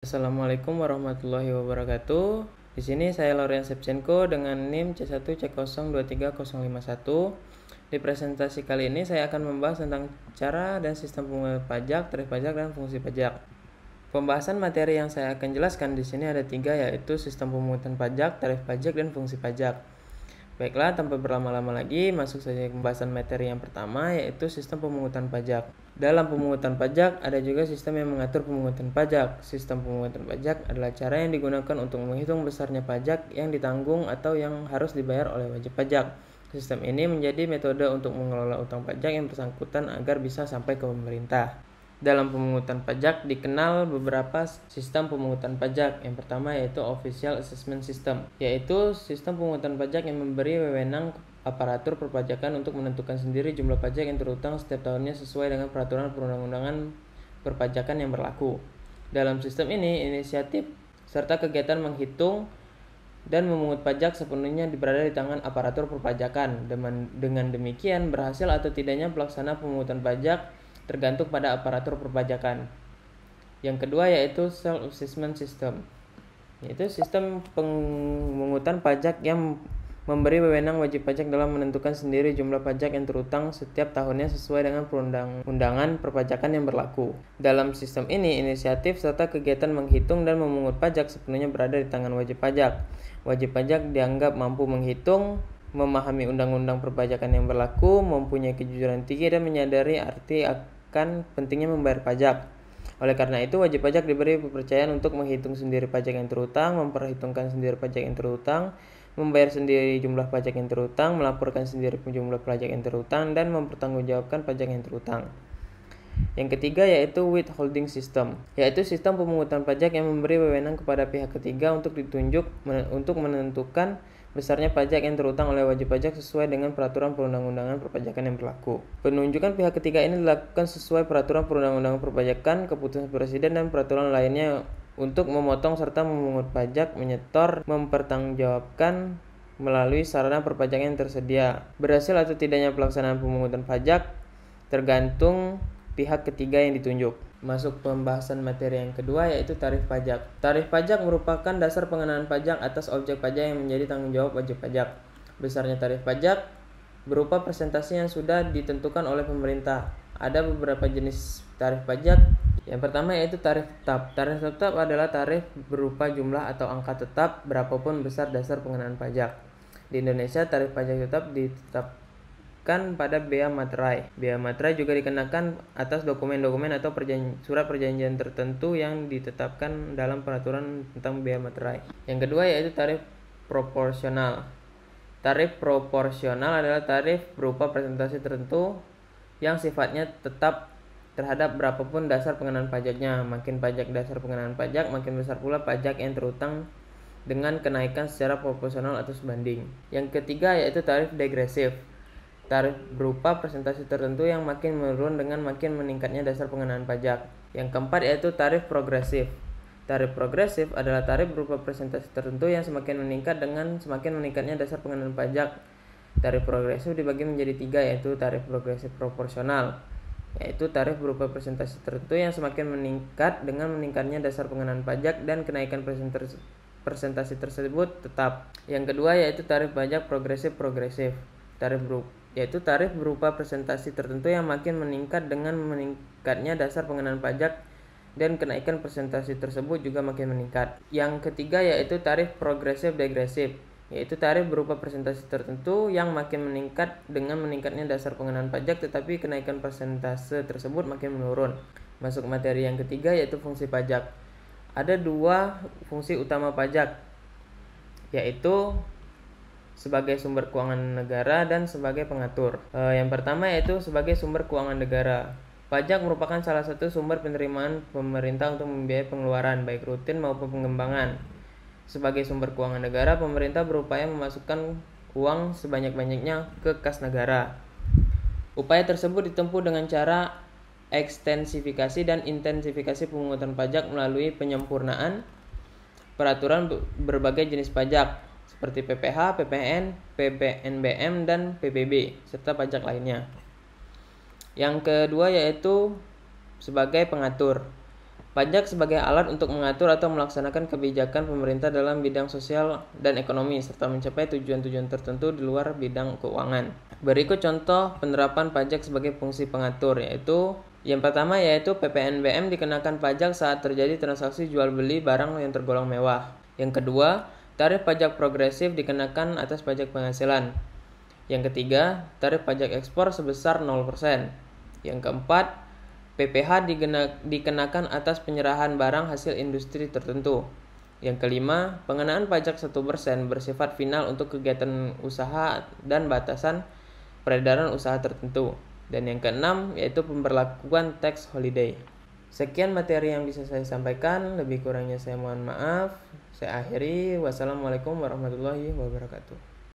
Assalamualaikum warahmatullahi wabarakatuh. Di sini saya Laurian Sepchenko dengan NIM C1C023051. Di presentasi kali ini saya akan membahas tentang cara dan sistem pemungutan pajak, tarif pajak, dan fungsi pajak. Pembahasan materi yang saya akan jelaskan di sini ada 3, yaitu sistem pemungutan pajak, tarif pajak, dan fungsi pajak. Baiklah, tanpa berlama-lama lagi, masuk saja ke pembahasan materi yang pertama, yaitu sistem pemungutan pajak. Dalam pemungutan pajak, ada juga sistem yang mengatur pemungutan pajak. Sistem pemungutan pajak adalah cara yang digunakan untuk menghitung besarnya pajak yang ditanggung atau yang harus dibayar oleh wajib pajak. Sistem ini menjadi metode untuk mengelola utang pajak yang bersangkutan agar bisa sampai ke pemerintah. Dalam pemungutan pajak dikenal beberapa sistem pemungutan pajak. Yang pertama yaitu Official Assessment System, yaitu sistem pemungutan pajak yang memberi wewenang aparatur perpajakan untuk menentukan sendiri jumlah pajak yang terutang setiap tahunnya sesuai dengan peraturan perundang-undangan perpajakan yang berlaku. Dalam sistem ini, inisiatif serta kegiatan menghitung dan memungut pajak sepenuhnya berada di tangan aparatur perpajakan. Dengan demikian, berhasil atau tidaknya pelaksana pemungutan pajak tergantung pada aparatur perpajakan. Yang kedua yaitu Self-Assessment System, yaitu sistem pemungutan pajak yang memberi wewenang wajib pajak dalam menentukan sendiri jumlah pajak yang terutang setiap tahunnya sesuai dengan perundang-undangan perpajakan yang berlaku. Dalam sistem ini, inisiatif serta kegiatan menghitung dan memungut pajak sepenuhnya berada di tangan wajib pajak. Wajib pajak dianggap mampu menghitung, memahami undang-undang perpajakan yang berlaku, mempunyai kejujuran tinggi, dan menyadari arti akan pentingnya membayar pajak. Oleh karena itu, wajib pajak diberi kepercayaan untuk menghitung sendiri pajak yang terutang, memperhitungkan sendiri pajak yang terutang, membayar sendiri jumlah pajak yang terutang, melaporkan sendiri jumlah pajak yang terutang, dan mempertanggungjawabkan pajak yang terutang. Yang ketiga yaitu Withholding System, yaitu sistem pemungutan pajak yang memberi wewenang kepada pihak ketiga untuk untuk menentukan besarnya pajak yang terutang oleh wajib pajak sesuai dengan peraturan perundang-undangan perpajakan yang berlaku. Penunjukan pihak ketiga ini dilakukan sesuai peraturan perundang-undangan perpajakan, keputusan presiden, dan peraturan lainnya untuk memotong serta memungut pajak, menyetor, mempertanggungjawabkan melalui sarana perpajakan yang tersedia. Berhasil atau tidaknya pelaksanaan pemungutan pajak tergantung pihak ketiga yang ditunjuk. Masuk pembahasan materi yang kedua yaitu tarif pajak. Tarif pajak merupakan dasar pengenaan pajak atas objek pajak yang menjadi tanggung jawab wajib pajak. Besarnya tarif pajak berupa persentase yang sudah ditentukan oleh pemerintah. Ada beberapa jenis tarif pajak. Yang pertama yaitu tarif tetap. Tarif tetap adalah tarif berupa jumlah atau angka tetap berapapun besar dasar pengenaan pajak. Di Indonesia, tarif pajak tetap ditetapkan pada bea materai. Bea materai juga dikenakan atas dokumen-dokumen atau surat perjanjian tertentu yang ditetapkan dalam peraturan tentang bea materai. Yang kedua yaitu tarif proporsional. Tarif proporsional adalah tarif berupa persentase tertentu yang sifatnya tetap terhadap berapapun dasar pengenaan pajaknya. Makin pajak dasar pengenaan pajak, makin besar pula pajak yang terutang dengan kenaikan secara proporsional atau sebanding. Yang ketiga yaitu tarif degresif. Tarif berupa persentase tertentu yang makin menurun dengan makin meningkatnya dasar pengenaan pajak. Yang keempat yaitu tarif progresif. Tarif progresif adalah tarif berupa persentase tertentu yang semakin meningkat dengan semakin meningkatnya dasar pengenaan pajak. Tarif progresif dibagi menjadi 3 yaitu tarif progresif proporsional, yaitu tarif berupa persentase tertentu yang semakin meningkat dengan meningkatnya dasar pengenaan pajak dan kenaikan persentase tersebut tetap. Yang kedua yaitu tarif pajak progresif. Yaitu tarif berupa persentase tertentu yang makin meningkat dengan meningkatnya dasar pengenaan pajak dan kenaikan persentase tersebut juga makin meningkat. Yang ketiga yaitu tarif progresif degresif, yaitu tarif berupa persentase tertentu yang makin meningkat dengan meningkatnya dasar pengenaan pajak tetapi kenaikan persentase tersebut makin menurun. Masuk materi yang ketiga yaitu fungsi pajak. Ada 2 fungsi utama pajak, yaitu sebagai sumber keuangan negara dan sebagai pengatur. Yang pertama yaitu sebagai sumber keuangan negara. Pajak merupakan salah satu sumber penerimaan pemerintah untuk membiayai pengeluaran baik rutin maupun pengembangan. Sebagai sumber keuangan negara, pemerintah berupaya memasukkan uang sebanyak-banyaknya ke kas negara. Upaya tersebut ditempuh dengan cara ekstensifikasi dan intensifikasi pemungutan pajak melalui penyempurnaan peraturan berbagai jenis pajak seperti PPh, PPN, PPNBM, dan PBB, serta pajak lainnya. Yang kedua yaitu sebagai pengatur. Pajak sebagai alat untuk mengatur atau melaksanakan kebijakan pemerintah dalam bidang sosial dan ekonomi, serta mencapai tujuan-tujuan tertentu di luar bidang keuangan. Berikut contoh penerapan pajak sebagai fungsi pengatur, yaitu yang pertama yaitu PPNBM dikenakan pajak saat terjadi transaksi jual beli barang yang tergolong mewah. Yang kedua, tarif pajak progresif dikenakan atas pajak penghasilan. Yang ketiga, tarif pajak ekspor sebesar 0%. Yang keempat, PPh dikenakan atas penyerahan barang hasil industri tertentu. Yang kelima, pengenaan pajak 1% bersifat final untuk kegiatan usaha dan batasan peredaran usaha tertentu. Dan yang keenam, yaitu pemberlakuan tax holiday. Sekian materi yang bisa saya sampaikan, lebih kurangnya saya mohon maaf. Saya akhiri, wassalamualaikum warahmatullahi wabarakatuh.